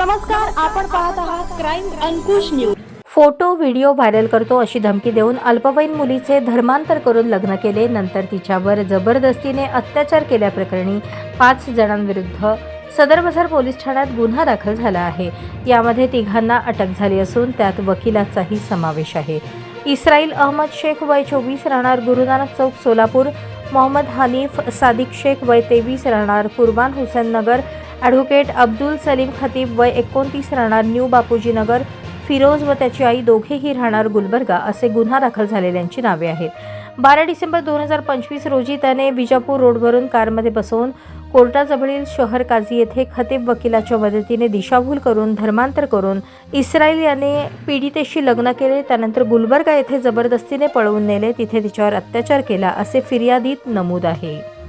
नमस्कार, आपण पाहत आहात क्राईम अंकुश न्यूज। फोटो व्हिडिओ व्हायरल करतो अशी धमकी देऊन अल्पवयीन मुलीचे धर्मांतर करून लग्न केले, नंतर तिच्यावर जबरदस्तीने अत्याचार केल्याप्रकरणी 5 जणांविरुद्ध सदर बाजार पोलीस ठाण्यात गुन्हा दाखल झाला आहे। यामध्ये तिघांना अटक झाली असून त्यात वकिलाचाही समावेश आहे। इस्राईल अहमद शेख वय 24 राहणार गुरुनानक चौक सोलापूर, मोहम्मद हनीफ सादिक शेख वय 23 राहणार कुर्बान हुसेन नगर, ॲडव्होकेट अब्दुल सलीम खतीब वय 29 राहणार न्यू बापूजी नगर, फिरोज व त्याची आई दोघेही राहणार गुलबर्गा असे गुन्हा दाखल झालेल्यांची नावे आहेत। 12 डिसेंबर 2025 रोजी त्याने विजापूर रोडवरून कारमध्ये बसवून कोर्टाजवळील शहर काझी येथे खतीब वकिलाच्या मदतीने दिशाभूल करून धर्मांतर करून इस्राईल याने पीडितेशी लग्न केले। त्यानंतर गुलबर्गा येथे जबरदस्तीने पळवून नेले, तिथे तिच्यावर अत्याचार केला असे फिर्यादीत नमूद आहे।